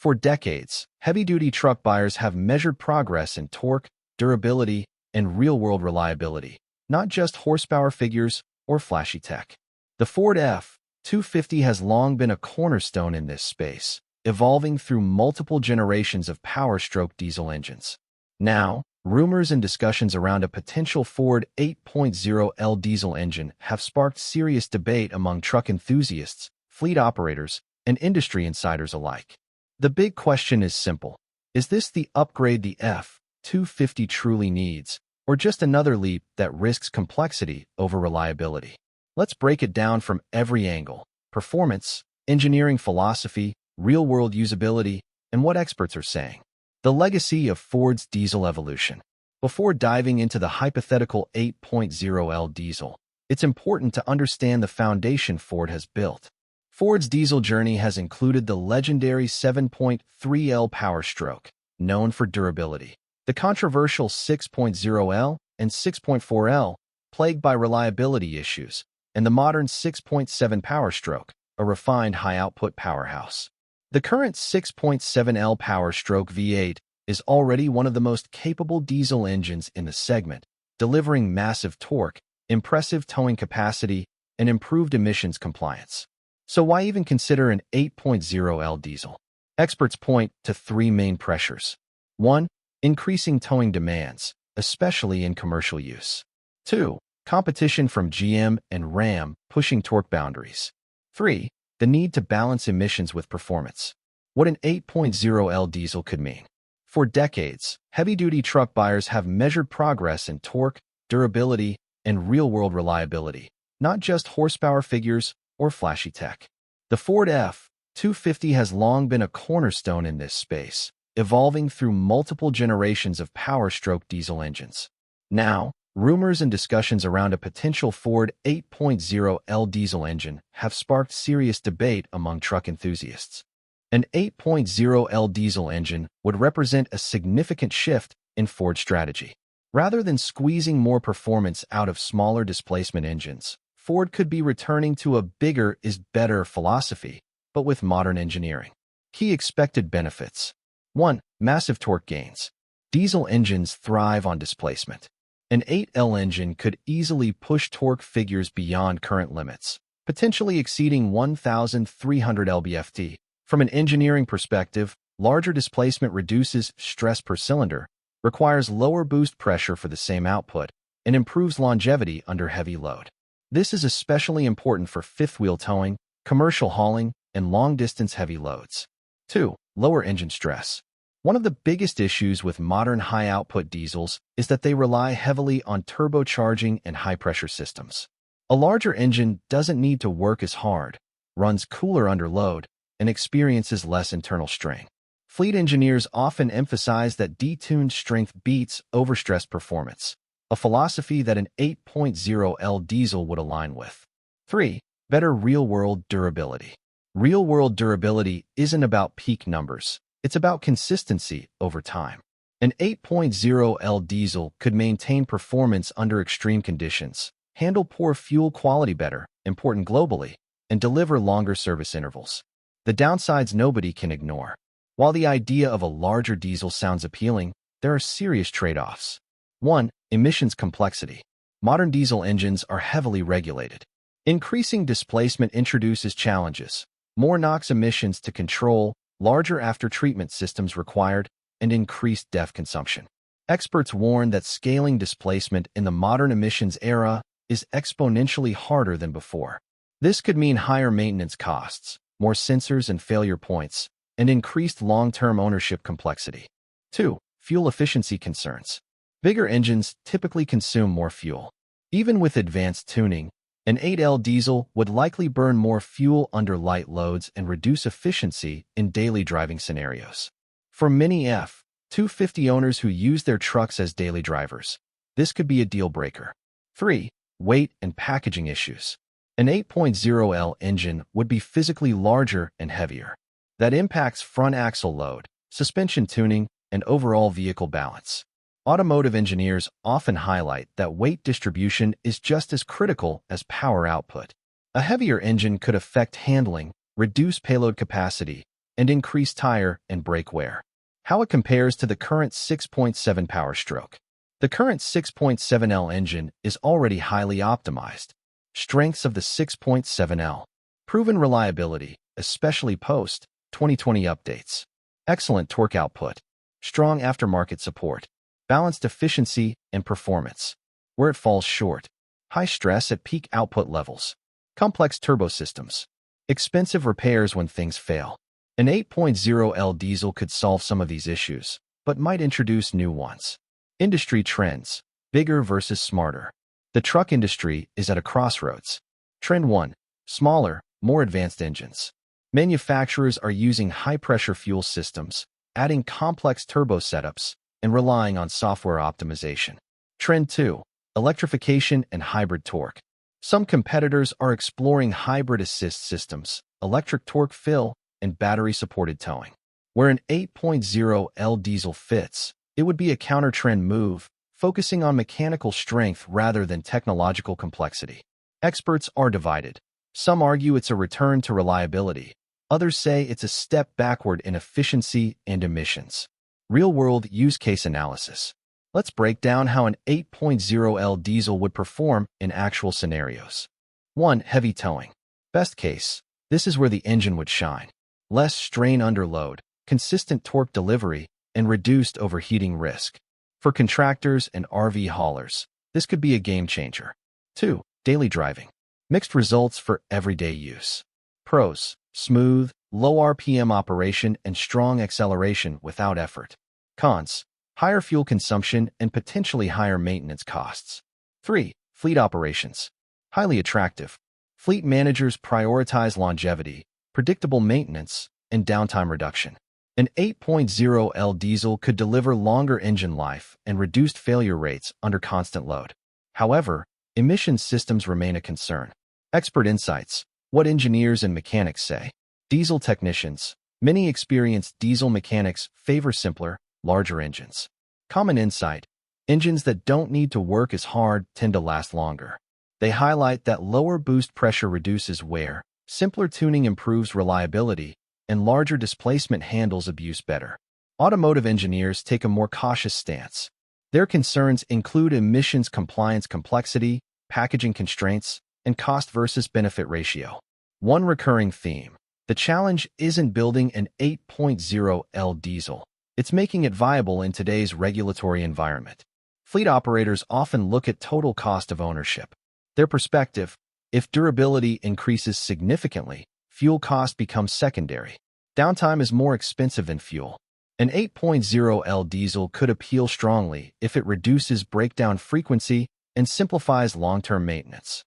For decades, heavy-duty truck buyers have measured progress in torque, durability, and real-world reliability, not just horsepower figures or flashy tech. The Ford F-250 has long been a cornerstone in this space, evolving through multiple generations of power-stroke diesel engines. Now, rumors and discussions around a potential Ford 8.0L diesel engine have sparked serious debate among truck enthusiasts, fleet operators, and industry insiders alike. The big question is simple. Is this the upgrade the F-250 truly needs, or just another leap that risks complexity over reliability? Let's break it down from every angle: performance, engineering philosophy, real-world usability, and what experts are saying. The legacy of Ford's diesel evolution. Before diving into the hypothetical 8.0L diesel, it's important to understand the foundation Ford has built. Ford's diesel journey has included the legendary 7.3L Power Stroke, known for durability, the controversial 6.0L and 6.4L, plagued by reliability issues, and the modern 6.7 Power Stroke, a refined high-output powerhouse. The current 6.7L Power Stroke V8 is already one of the most capable diesel engines in the segment, delivering massive torque, impressive towing capacity, and improved emissions compliance. So why even consider an 8.0L diesel? Experts point to three main pressures. 1. Increasing towing demands, especially in commercial use. 2. Competition from GM and Ram pushing torque boundaries. 3. The need to balance emissions with performance. What an 8.0L diesel could mean. For decades, heavy-duty truck buyers have measured progress in torque, durability, and real-world reliability, not just horsepower figures or flashy tech. The Ford F-250 has long been a cornerstone in this space, evolving through multiple generations of power-stroke diesel engines. Now, rumors and discussions around a potential Ford 8.0L diesel engine have sparked serious debate among truck enthusiasts. An 8.0L diesel engine would represent a significant shift in Ford's strategy. Rather than squeezing more performance out of smaller displacement engines, Ford could be returning to a bigger is better philosophy, but with modern engineering. Key expected benefits. 1. Massive torque gains. Diesel engines thrive on displacement. An 8L engine could easily push torque figures beyond current limits, potentially exceeding 1,300 lb-ft. From an engineering perspective, larger displacement reduces stress per cylinder, requires lower boost pressure for the same output, and improves longevity under heavy load. This is especially important for fifth-wheel towing, commercial hauling, and long-distance heavy loads. 2. Lower engine stress. One of the biggest issues with modern high-output diesels is that they rely heavily on turbocharging and high-pressure systems. A larger engine doesn't need to work as hard, runs cooler under load, and experiences less internal strain. Fleet engineers often emphasize that detuned strength beats overstressed performance, a philosophy that an 8.0L diesel would align with. 3. Better real-world durability. Real-world durability isn't about peak numbers. It's about consistency over time. An 8.0L diesel could maintain performance under extreme conditions, handle poor fuel quality better, important globally, and deliver longer service intervals. The downsides nobody can ignore. While the idea of a larger diesel sounds appealing, there are serious trade-offs. 1. Emissions complexity. Modern diesel engines are heavily regulated. Increasing displacement introduces challenges. More NOx emissions to control, larger after-treatment systems required, and increased DEF consumption. Experts warn that scaling displacement in the modern emissions era is exponentially harder than before. This could mean higher maintenance costs, more sensors and failure points, and increased long-term ownership complexity. 2. Fuel efficiency concerns. Bigger engines typically consume more fuel. Even with advanced tuning, an 8L diesel would likely burn more fuel under light loads and reduce efficiency in daily driving scenarios. For many F-250 owners who use their trucks as daily drivers, this could be a deal breaker. 3. Weight and packaging issues. An 8.0L engine would be physically larger and heavier. That impacts front axle load, suspension tuning, and overall vehicle balance. Automotive engineers often highlight that weight distribution is just as critical as power output. A heavier engine could affect handling, reduce payload capacity, and increased tire and brake wear. How it compares to the current 6.7 power stroke. The current 6.7L engine is already highly optimized. Strengths of the 6.7L. Proven reliability, especially post-2020 updates. Excellent torque output. Strong aftermarket support. Balanced efficiency and performance. Where it falls short. High stress at peak output levels. Complex turbo systems. Expensive repairs when things fail. An 8.0L diesel could solve some of these issues, but might introduce new ones. Industry trends. Bigger versus smarter. The truck industry is at a crossroads. Trend 1. Smaller, more advanced engines. Manufacturers are using high-pressure fuel systems, adding complex turbo setups, and relying on software optimization. Trend 2. Electrification and hybrid torque. Some competitors are exploring hybrid assist systems, electric torque fill, and battery-supported towing. Where an 8.0L diesel fits, it would be a counter-trend move, focusing on mechanical strength rather than technological complexity. Experts are divided. Some argue it's a return to reliability. Others say it's a step backward in efficiency and emissions. Real-world use case analysis. Let's break down how an 8.0L diesel would perform in actual scenarios. 1. Heavy towing. Best case, this is where the engine would shine. Less strain under load, consistent torque delivery, and reduced overheating risk. For contractors and RV haulers, this could be a game changer. 2. Daily driving. Mixed results for everyday use. Pros: smooth, low RPM operation and strong acceleration without effort. Cons: higher fuel consumption and potentially higher maintenance costs. 3. Fleet operations. Highly attractive. Fleet managers prioritize longevity, predictable maintenance, and downtime reduction. An 8.0L diesel could deliver longer engine life and reduced failure rates under constant load. However, emission systems remain a concern. Expert insights. What engineers and mechanics say. Diesel technicians. Many experienced diesel mechanics favor simpler, larger engines. Common insight. Engines that don't need to work as hard tend to last longer. They highlight that lower boost pressure reduces wear, simpler tuning improves reliability, and larger displacement handles abuse better. Automotive engineers take a more cautious stance. Their concerns include emissions compliance complexity, packaging constraints, and cost versus benefit ratio. One recurring theme. The challenge isn't building an 8.0L diesel. It's making it viable in today's regulatory environment. Fleet operators often look at total cost of ownership. Their perspective: if durability increases significantly, fuel cost becomes secondary. Downtime is more expensive than fuel. An 8.0L diesel could appeal strongly if it reduces breakdown frequency and simplifies long-term maintenance.